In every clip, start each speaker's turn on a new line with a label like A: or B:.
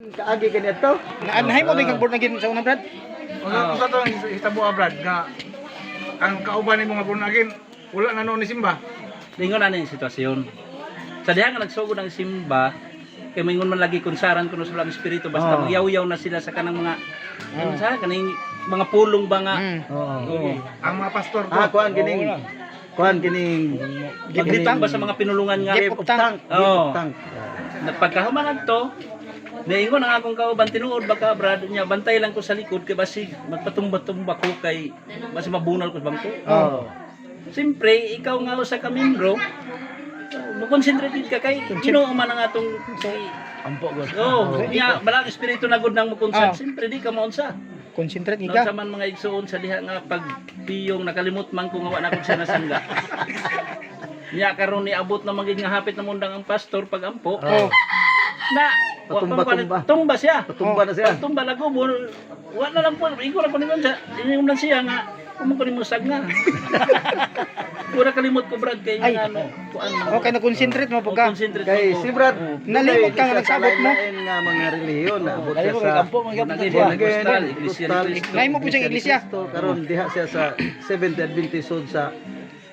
A: kaagi kanya to.
B: Naanahay mo din kang born again sa unang Brad?
C: Kung sa ito ang hitabo Brad, nga ang kauban ni mga born again, wala na noon ni Simba.
D: Lingon na yung sitwasyon. Sa diha nga nagsugod ng simba, kay mingon man lagi kunsaran kuno sa espiritu basta magyaw-yaw na sila sa kanang mga ano sa kaning mga pulong ba nga.
A: Oo.
C: Ang mga pastor ko.
A: Kuan kining
D: Gibitang ba sa mga pinulungan nga.
A: utang.
D: Oo.
A: Utang.
D: Nagpagkahuman to, naingon ang akong kauban tinuod baka brad niya bantay lang ko sa likod kay basig magpatumba-tumba ko kay basi mabunal ko sa bangko.
A: Oo.
D: Siyempre, ikaw nga sa kamindro, mo-concentrate ka kay Ginoo man ang atong si
B: Ampo gud.
D: niya balang espiritu na gud nang mo-consult. Siyempre di ka maunsa.
B: Concentrate
D: No,
B: ka.
D: sa man mga igsoon sa diha nga pag piyong nakalimot man ko nga wa na ko siya nasangga. Niya karon ni abot na magig nga hapit na mundang ang pastor pag ampo.
B: Oh.
D: Na
A: Patumba-tumba.
D: tumba siya.
A: Patumba na siya.
D: Tumba lago mo. Wa na lang po. Iko ra ko ningon siya. Ingon lang siya nga kung ko ni musag nga. Pura kalimot ko brad kay
B: Ay.
D: nga ano. Kuan man.
B: Okay, na-concentrate mo po ka.
D: Concentrate
A: Kay
D: ko.
A: si Brad,
B: Nalimot ka nga nagsabot mo.
A: nga mga relihiyon, naabot siya
B: Nalimot
A: sa
B: ka kampo, mga
D: Naging
A: Born again,
D: Pentecostal, Iglesia ni
A: Pentecostal,
D: Cristo.
B: Nay mo po siyang iglesia.
A: Karon diha siya sa Seventh Adventist Church sa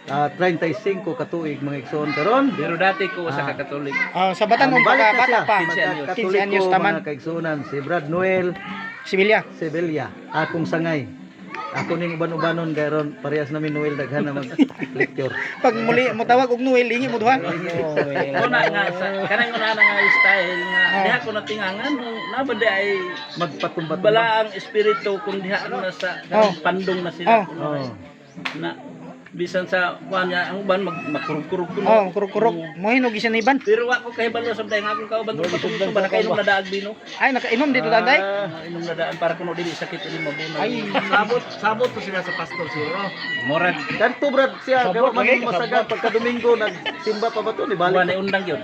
A: 35 katuig mga igsoon karon.
D: Pero dati ko sa kakatolik.
B: Sa batan mo
A: Balik na
B: bata
A: siya.
B: pa.
D: 15 anyos.
B: 15 anyos taman.
A: Mga kaigsunan si Brad Noel
B: Sibilya.
A: Sevilla, akong sangay. Ako ning uban-ubanon gayron parehas namin Noel daghan na mag lecture.
B: Pag muli mo tawag og Noel, lingi mo duha.
D: Una nga sa kanang una nga style nga diha ko natingangan nabade ay
A: Magpatumba
D: bala ang espiritu kung diha na sa kanang pandong na sila.
A: Oh.
D: Na bisan sa kuan niya ang uban makurug-kurug kuno.
B: Oh, kuruk-kuruk. Mo hinog isa ni Iban.
D: Pero ako kay balo sa nga akong kauban ko patungtong ba nakainom na daag bino.
B: Ay, nakainom dito danday.
D: Inom na daan para kuno dili sakit ini mabuna.
B: Ay,
C: Sabot to sila sa pastor siguro.
D: morag
A: Kanto Brad siya pero man masagad pagka Domingo nagsimba pa ba to ni
D: kuan
A: balik.
D: ni undang gyud.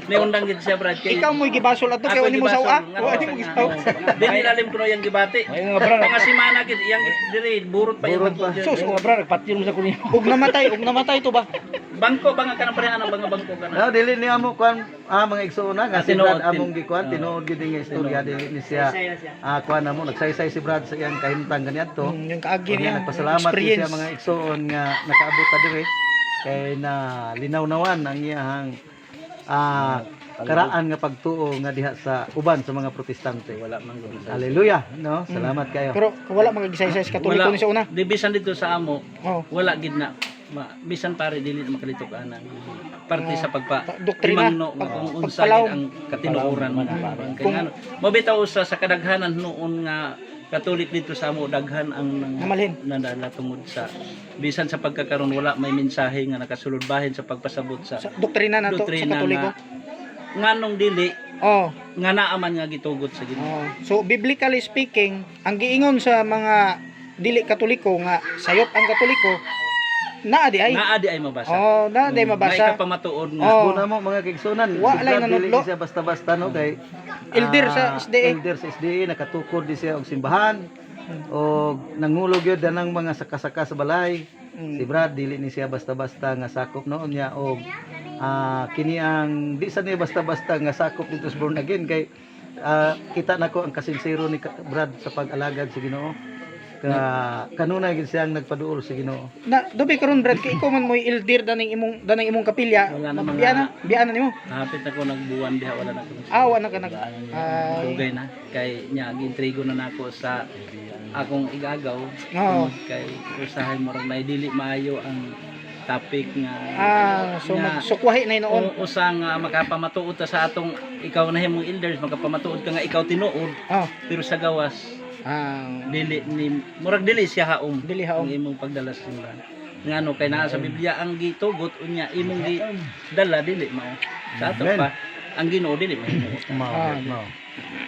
D: Ni undang gyud siya brad kay.
B: ikaw mo'y gibasol ato kay
D: Ako
B: wala mo sawa.
D: gibasol,
B: Wala mo gisaw.
D: Dili lalim kuno yang gibati. Mga simana gid yang diri burot pa yung
A: Burot pa.
D: Sus,
B: bra nagpatyon mo sa kunin. Ug namatay to ba?
D: bangko ba nga kanang pareha ng mga bangko kana.
A: Na dili ni amo kuan mga igsoon nga si
D: Tinuod,
A: Brad among gikuan tinuod gid nga istorya dili ni siya. Kuan namo nagsaysay si Brad sa iyang kahimtang kaniadto.
B: Yung kaagi
A: Kanya
B: niya.
A: nagpasalamat din siya
B: Experience.
A: mga igsoon nga nakaabot ta diri kay na linawnawan ang iyang karaan nga pagtuo nga diha sa uban sa mga protestante.
D: Wala man gud.
A: Hallelujah, no? Salamat kayo.
B: Pero wala magagisay-say sa katoliko ni sa una.
D: Di bisan dito sa amo,
B: Oh.
D: wala gid na bisan pare dili na makalitok ana. Parte sa
B: Doktrina,
D: imangno kung unsa
B: pagpalaw.
D: gid ang katinuoran man. Kay nga mabitaw sa kadaghanan noon nga Katolik dito sa amo daghan ang
B: Namalhin.
D: nadala tungod sa bisan sa pagkakaroon wala may mensahe nga nakasulod bahin sa pagpasabot sa
B: Sa doktrina na to sa
D: doktrina
B: katoliko.
D: nganong dili
B: Oh.
D: nga naaman nga gitugot sa Ginoo.
B: Oh. So biblically speaking, ang giingon sa mga dili katoliko nga sayop ang katoliko naa di ay.
D: Naa di ay mabasa.
B: Oh, naa di
D: Nga
B: mabasa.
D: ikapamatuod nga.
B: Oh.
A: Una mo mga kaigsunan,
B: Wa
A: si
B: lay
A: Brad dili
B: nanudlo.
A: siya basta-basta no kay
B: Elder sa SDA.
A: Elder sa SDA nakatukod di siya og simbahan o nangulog yun danang mga saka-saka sa balay. Si Brad dili ni siya basta-basta nga sakop noon niya og kini ang di sa niya basta-basta nga sakop dito sa born again kay kita nako ang kasinsero ni Brad sa pag-alagad sa Ginoo. Kanunay gid siyang nagpaduol sa Ginoo.
B: Na dobi karon Brad kay ikaw man mo'y elder danang imong kapilya.
D: Wala na mga-
B: Biyana nimo.
D: Hapit ako nagbuwan diha wala na ko.
B: Wa na ka nag ay.
D: Dugay na kay nya gintrigo na nako sa akong igagaw.
B: Oo.
D: Kay usahay mo ron may dili maayo ang topic nga
B: So
D: nga
B: magsukwahi na noon.
D: usang makapamatuod ta sa atong ikaw na himong elders makapamatuod ka nga ikaw tinuod
B: Oh.
D: pero sa gawas dili ni murag dili siya haom
B: Dili
D: ang
B: haom.
D: imong pagdala sa simbahan ngano kay naa sa Biblia ang gitugot unya imong dala dili mao sa ato
A: Amen.
D: pa ang Ginoo dili mao
A: Mao.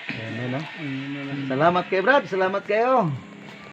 A: Amen, no? Salamat kay Brad, salamat kayo.